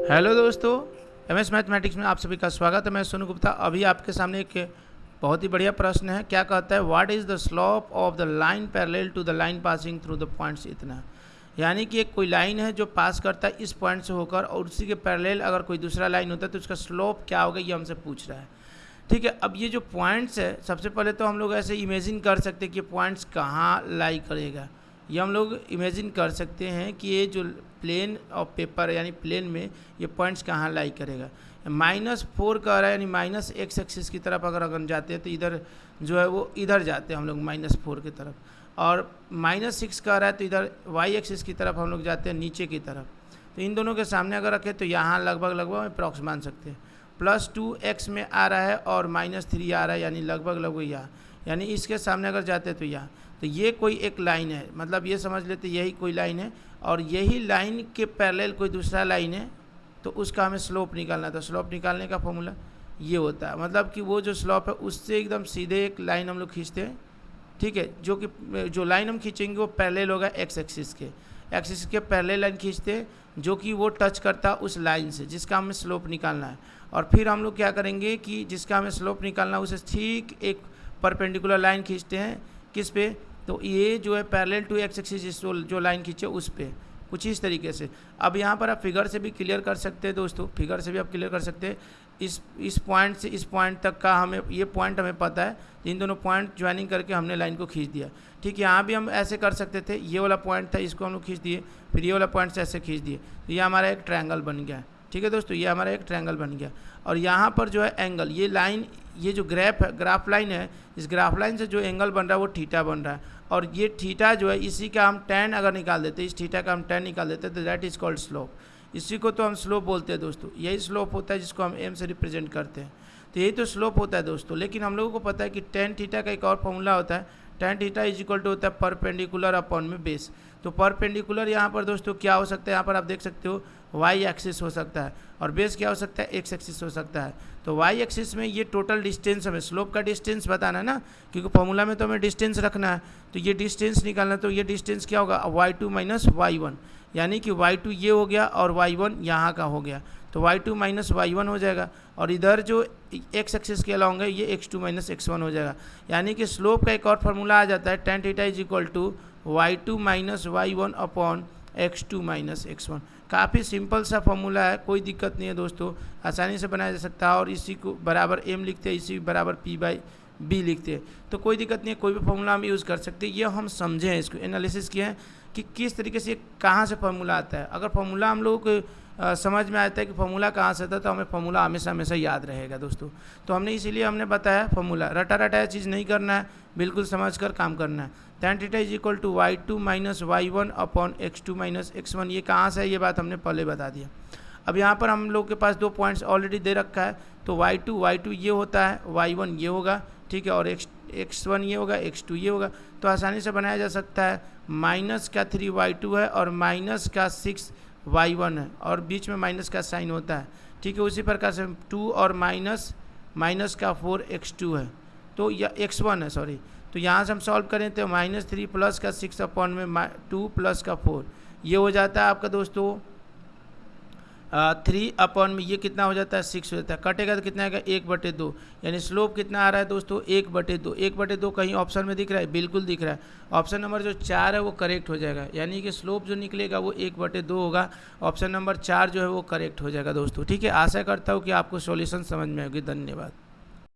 Hello दोस्तों, MS mathematics में आप सभी का स्वागत है। मैं सोनू गुप्ता। अभी आपके सामने एक बहुत ही बढ़िया प्रश्न है। क्या कहता है, what is the slope of the line parallel to the line passing through the points इतना। यानी कि एक कोई लाइन है जो पास करता है इस पॉइंट से होकर, और उसी के पैरेलल अगर कोई दूसरा लाइन होता है तो उसका स्लोप क्या होगा, ये हमसे पूछ रहा है। ठीक है, अब ये जो पॉइंट्स है, सबसे पहले तो हम लोग ऐसे इमेजिन कर सकते हैं कि पॉइंट्स कहाँ लाई करेगा। ये हम लोग इमेजिन कर सकते हैं कि ये जो प्लेन ऑफ पेपर यानी प्लेन में ये पॉइंट्स कहाँ लाई करेगा। -4 कह रहा है, यानी माइनस एक्स एक्सिस की तरफ अगर हम जाते हैं तो इधर जो है वो इधर जाते हैं हम लोग -4 की तरफ, और -6 कह रहा है तो इधर वाई एक्सिस की तरफ हम लोग जाते हैं नीचे की तरफ। तो इन दोनों के सामने अगर रखें तो यहाँ लगभग अप्रॉक्स मान सकते हैं। +2x में आ रहा है और -3 आ रहा है, यानी लगभग यहाँ, यानी इसके सामने अगर जाते हैं तो यहाँ। तो ये कोई एक लाइन है, मतलब ये समझ लेते यही कोई लाइन है, और यही लाइन के पैरेलल कोई दूसरा लाइन है, तो उसका हमें स्लोप निकालना था। स्लोप निकालने का फॉर्मूला ये होता है, मतलब कि वो जो स्लोप है उससे एकदम सीधे एक लाइन हम लोग खींचते हैं। ठीक है, जो लाइन हम खींचेंगे वो पैरेलल होगा एक्स एक्सिस के पैरेलल लाइन खींचते हैं, जो कि वो टच करता है उस लाइन से जिसका हमें स्लोप निकालना है। और फिर हम लोग क्या करेंगे कि जिसका हमें स्लोप निकालना है उसे ठीक एक परपेंडिकुलर लाइन खींचते हैं। किस पे? तो ये जो है पैरेलल टू एक्स एक्सिस जो लाइन खींचे उस पे, कुछ इस तरीके से। अब यहाँ पर आप फिगर से भी क्लियर कर सकते हैं दोस्तों, फिगर से भी आप क्लियर कर सकते हैं। इस पॉइंट से इस पॉइंट तक का हमें ये पॉइंट हमें पता है, इन दोनों पॉइंट ज्वाइनिंग करके हमने लाइन को खींच दिया। ठीक है, यहाँ भी हम ऐसे कर सकते थे, ये वाला पॉइंट था इसको हम लोग खींच दिए, फिर ये वाला पॉइंट से ऐसे खींच दिए, तो ये हमारा एक ट्रायंगल बन गया। ठीक है दोस्तों, ये हमारा एक ट्रायंगल बन गया। और यहाँ पर जो है एंगल, ये लाइन, ये जो ग्राफ लाइन है, इस ग्राफ लाइन से जो एंगल बन रहा है वो थीटा बन रहा है। और ये थीटा जो है, इसी का हम tan अगर निकाल देते, इस थीटा का हम tan निकाल देते तो दैट इज़ कॉल्ड स्लोप। इसी को तो हम स्लोप बोलते हैं दोस्तों। यही स्लोप होता है जिसको हम m से रिप्रेजेंट करते हैं। तो यही तो स्लोप होता है दोस्तों। लेकिन हम लोगों को पता है कि tan थीटा का एक और फॉर्मूला होता है, tan theta is equal to होता है परपेंडिकुलर अपॉन में बेस। तो परपेंडिकुलर यहाँ पर दोस्तों क्या हो सकता है, यहाँ पर आप देख सकते हो वाई एक्सिस हो सकता है, और बेस क्या हो सकता है, एक्स एक्सिस हो सकता है। तो वाई एक्सिस में ये टोटल डिस्टेंस, हमें स्लोप का डिस्टेंस बताना है ना, क्योंकि फॉर्मूला में तो हमें डिस्टेंस रखना है। तो ये डिस्टेंस निकालना, तो ये डिस्टेंस क्या होगा, y2 - y1, यानी कि y2 ये हो गया और y1 यहाँ का हो गया, तो y2 - y1 हो जाएगा। और इधर जो एक्स एक्सिस के अलाउंग है ये x2 - x1 हो जाएगा। यानी कि स्लोप का एक और फार्मूला आ जाता है, tan theta is equal to y2 - y1 upon x2 - x1। काफ़ी सिंपल सा फॉर्मूला है, कोई दिक्कत नहीं है दोस्तों, आसानी से बनाया जा सकता है। और इसी को बराबर m लिखते हैं, इसी बराबर p/b लिखते हैं, तो कोई दिक्कत नहीं है, कोई भी फॉर्मूला हम यूज़ कर सकते हैं। ये हम समझे हैं, इसको एनालिसिस किए हैं कि किस तरीके से कहाँ से फार्मूला आता है। अगर फार्मूला हम लोगों को समझ में आता है कि फार्मूला कहाँ से आता है, तो हमें फार्मूला हमेशा याद रहेगा दोस्तों। तो हमने इसीलिए हमने बताया फार्मूला, रटा चीज़ नहीं करना है, बिल्कुल समझ कर काम करना है। tan theta is equal to y2 - y1 upon x2 - x1। ये कहाँ से है, ये बात हमने पहले बता दिया। अब यहाँ पर हम लोग के पास दो पॉइंट्स ऑलरेडी दे रखा है, तो y2 ये होता है, y1 ये होगा, ठीक है, और x1 ये होगा, x2 ये होगा। तो आसानी से बनाया जा सकता है, -3y2 है और -6y1 है, और बीच में माइनस का साइन होता है। ठीक है, उसी प्रकार से 2 और -4x2 है, तो या x1 है, सॉरी। तो यहाँ से हम सॉल्व करें तो -3 + का 6 अपॉन में 2 + का 4, ये हो जाता है आपका दोस्तों 3 अपॉन में ये कितना हो जाता है, 6 हो जाता है। कटेगा तो कितना आएगा, 1/2। यानी स्लोप कितना आ रहा है दोस्तों, 1/2। 1/2 कहीं ऑप्शन में दिख रहा है, बिल्कुल दिख रहा है। ऑप्शन नंबर जो 4 है वो करेक्ट हो जाएगा, यानी कि स्लोप जो निकलेगा वो 1/2 होगा। ऑप्शन नंबर 4 जो है वो करेक्ट हो जाएगा दोस्तों। ठीक है, आशा करता हूँ कि आपको सॉल्यूशन समझ में आएगी। धन्यवाद।